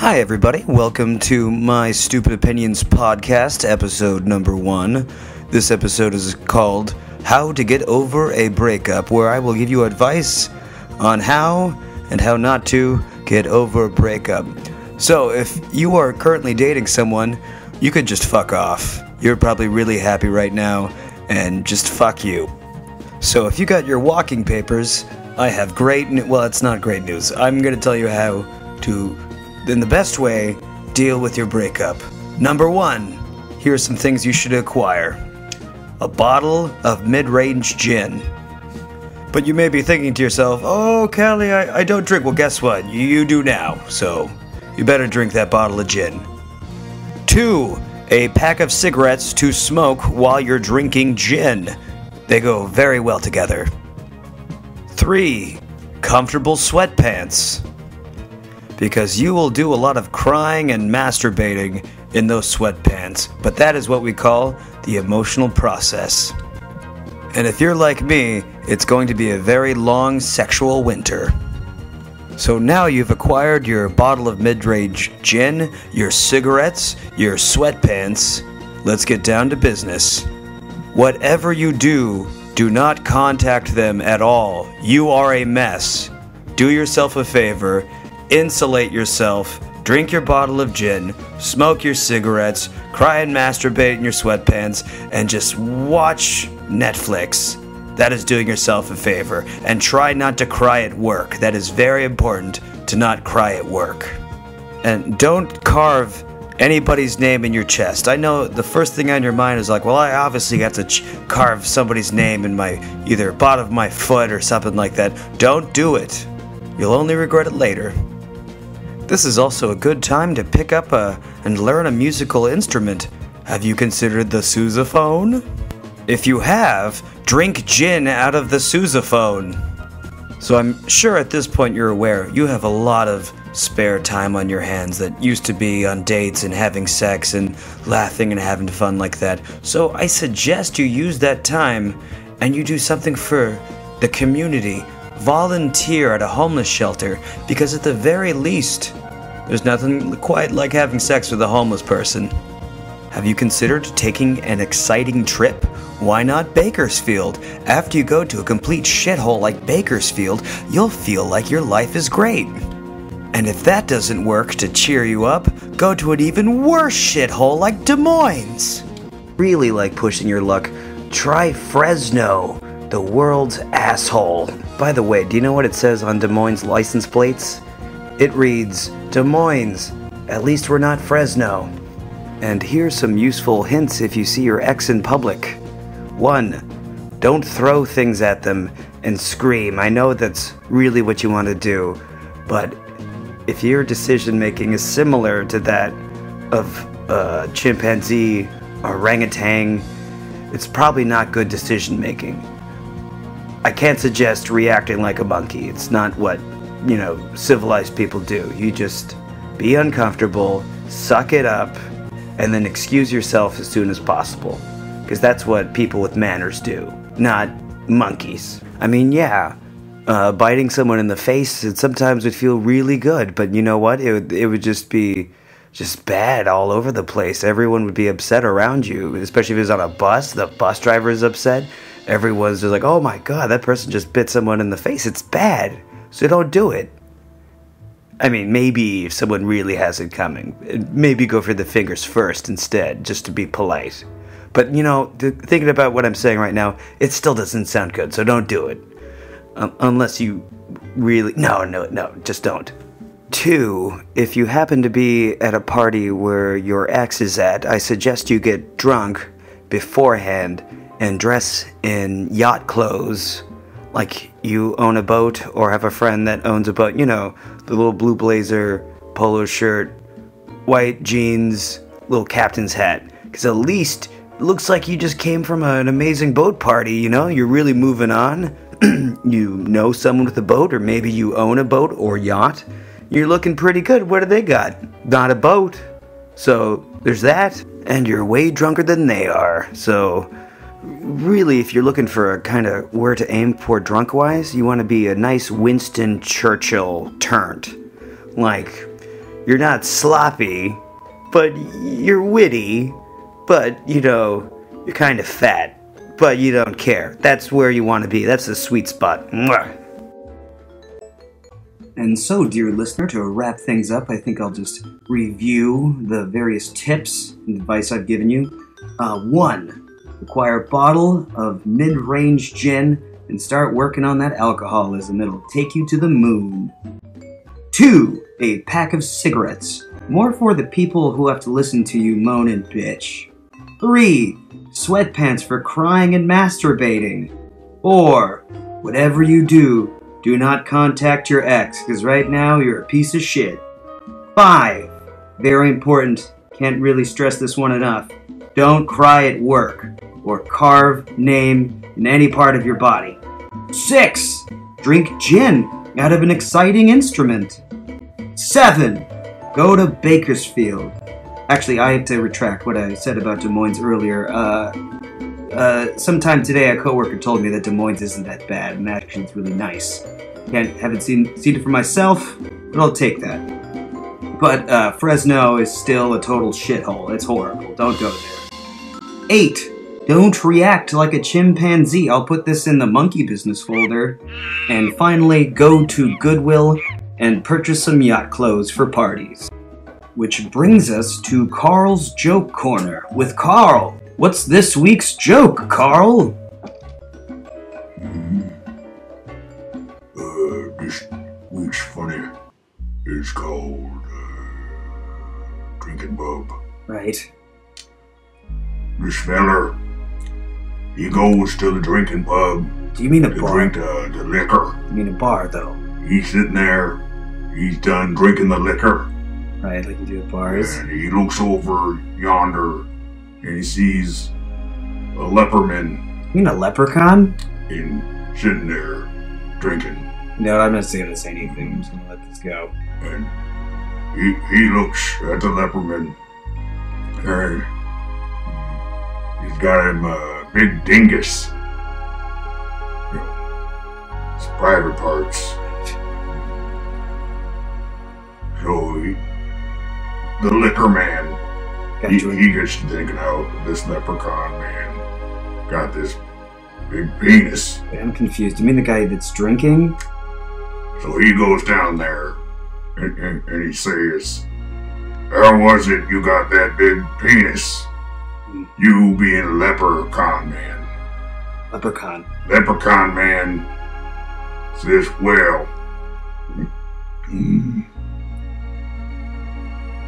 Hi, everybody. Welcome to my Stupid Opinions podcast, episode number 1. This episode is called How to Get Over a Breakup, where I will give you advice on how and how not to get over a breakup. So, if you are currently dating someone, you could just fuck off. You're probably really happy right now, and just fuck you. So, if you got your walking papers, I have well, it's not great news. I'm going to tell you how to, in the best way, deal with your breakup. Number 1, here are some things you should acquire. A bottle of mid-range gin. But you may be thinking to yourself, oh, Callie, I don't drink. Well, guess what? You do now, so you better drink that bottle of gin. 2, a pack of cigarettes to smoke while you're drinking gin. They go very well together. 3, comfortable sweatpants. Because you will do a lot of crying and masturbating in those sweatpants, but that is what we call the emotional process. And if you're like me, it's going to be a very long sexual winter. So now you've acquired your bottle of mid-range gin, your cigarettes, your sweatpants. Let's get down to business. Whatever you do, do not contact them at all. You are a mess. Do yourself a favor. Insulate yourself, drink your bottle of gin, smoke your cigarettes, cry and masturbate in your sweatpants, and just watch Netflix. That is doing yourself a favor. And try not to cry at work. That is very important, to not cry at work. And don't carve anybody's name in your chest. I know the first thing on your mind is like, well, I obviously have to carve somebody's name in my either bottom of my foot or something like that. Don't do it. You'll only regret it later. This is also a good time to pick up and learn a musical instrument. Have you considered the sousaphone? If you have, drink gin out of the sousaphone. So I'm sure at this point you're aware you have a lot of spare time on your hands that used to be on dates and having sex and laughing and having fun like that. So I suggest you use that time and you do something for the community. Volunteer at a homeless shelter, because at the very least, there's nothing quite like having sex with a homeless person. Have you considered taking an exciting trip? Why not Bakersfield? After you go to a complete shithole like Bakersfield, you'll feel like your life is great. And if that doesn't work to cheer you up, go to an even worse shithole like Des Moines. Really like pushing your luck, try Fresno, the world's asshole. By the way, do you know what it says on Des Moines license plates? It reads, Des Moines, at least we're not Fresno. And here's some useful hints if you see your ex in public. 1, don't throw things at them and scream. I know that's really what you want to do, but if your decision making is similar to that of a chimpanzee or orangutan, it's probably not good decision making. I can't suggest reacting like a monkey. It's not what, civilized people do. You just be uncomfortable, suck it up, and then excuse yourself as soon as possible. Because that's what people with manners do, not monkeys. I mean, yeah, biting someone in the face, it sometimes would feel really good, but you know what? It would just be bad all over the place. Everyone would be upset around you, especially if it was on a bus. The bus driver is upset. Everyone's just like, oh my god, that person just bit someone in the face. It's bad. So don't do it. I mean, maybe if someone really has it coming, maybe go for the fingers first instead, just to be polite. But, thinking about what I'm saying right now, it still doesn't sound good, so don't do it. Unless you really... No, just don't. 2, if you happen to be at a party where your ex is at, I suggest you get drunk beforehand and dress in yacht clothes, like you own a boat or have a friend that owns a boat. The little blue blazer, polo shirt, white jeans, little captain's hat. Because at least it looks like you just came from an amazing boat party, You're really moving on. You know someone with a boat, or maybe you own a boat or yacht. You're looking pretty good. What do they got? Not a boat. So there's that. And you're way drunker than they are. So really, if you're looking for a kind of where to aim for drunk-wise, you want to be a nice Winston Churchill turnt. Like, you're not sloppy, but you're witty, but, you're kind of fat, but you don't care. That's where you want to be. That's the sweet spot. Mwah. And so, dear listener, to wrap things up, I think I'll just review the various tips and advice I've given you. 1. Acquire a bottle of mid-range gin and start working on that alcoholism. It'll take you to the moon. 2. A pack of cigarettes. More for the people who have to listen to you moan and bitch. 3. Sweatpants for crying and masturbating. 4. Whatever you do, do not contact your ex, because right now you're a piece of shit. 5. Very important, can't really stress this one enough. Don't cry at work, or carve name in any part of your body. 6. Drink gin out of an exciting instrument. 7. Go to Bakersfield. Actually, I have to retract what I said about Des Moines earlier. Sometime today, a coworker told me that Des Moines isn't that bad, and actually it's really nice. Haven't seen it for myself, but I'll take that. But Fresno is still a total shithole. It's horrible. Don't go there. 8. Don't react like a chimpanzee. I'll put this in the monkey business folder. And finally, go to Goodwill and purchase some yacht clothes for parties. Which brings us to Carl's Joke Corner with Carl. What's this week's joke, Carl? This week's funny is called Drinking Bub. Right. This feller, he goes to the drinking pub Do you mean a to bar? drink the liquor. You mean a bar, though? He's sitting there, he's done drinking the liquor, Right, like you do at bars. and he looks over yonder, and he sees a leperman You mean a leprechaun? sitting there drinking. No, I'm not going to say anything. I'm just going to let this go. And he looks at the leperman, and he's got him a big dingus. His private parts. So the liquor man, Got he you. gets to thinking how this leprechaun man got this big penis. Wait, I'm confused. You mean the guy that's drinking? So he goes down there and he says, "How was it you got that big penis? You being a leprechaun man." Leprechaun. Leprechaun man says, "Well,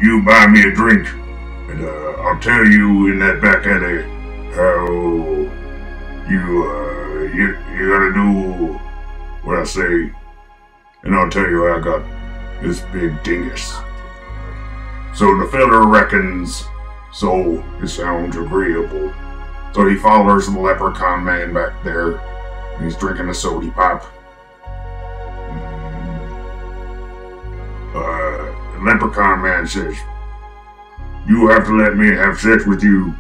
you buy me a drink, and I'll tell you in that back alley how you gotta do what I say, and I'll tell you how I got this big dingus." So the fella reckons, so it sounds agreeable. So he follows the leprechaun man back there, and he's drinking a sody pop. The leprechaun man says, "You have to let me have sex with you,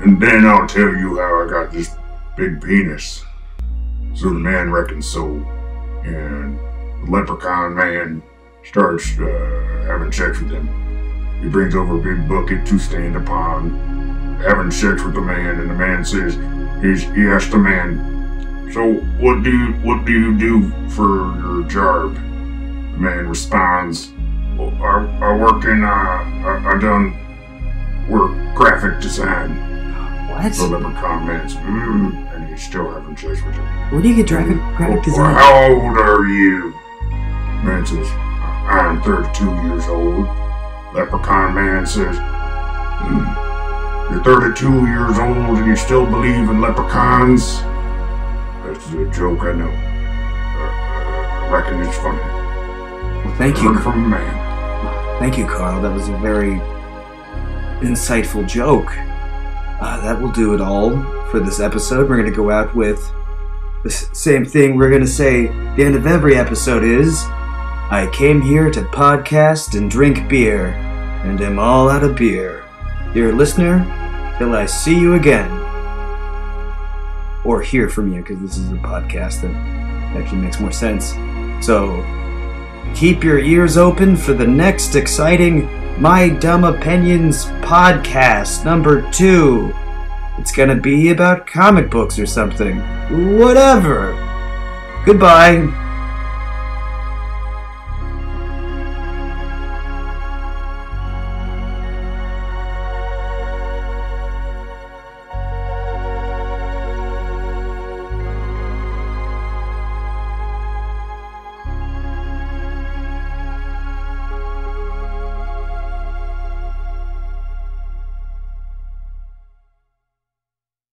and then I'll tell you how I got this big penis." So the man reckons so, and the leprechaun man starts having sex with him. He brings over a big bucket to stand upon, having sex with the man, and the man says, he asks the man, "So what do you do for your job?" The man responds, "Well, I work in I done work graphic design." What? The leprechaun man's and he's still having sex with him. Where do you get graphic Well, design? how old are you? Man says, "I'm 32 years old." Leprechaun man says, "You're 32 years old and you still believe in leprechauns?" That's a joke, I know. I reckon it's funny. Well, thank you. Heard from a man. Thank you, Carl. That was a very insightful joke. That will do it all for this episode. We're going to go out with the same thing we're going to say at the end of every episode is, "I came here to podcast and drink beer, and am all out of beer. Dear listener, till I see you again." Or hear from you, because this is a podcast that actually makes more sense. So, keep your ears open for the next exciting My Dumb Opinions podcast number 2. It's gonna be about comic books or something. Whatever. Goodbye.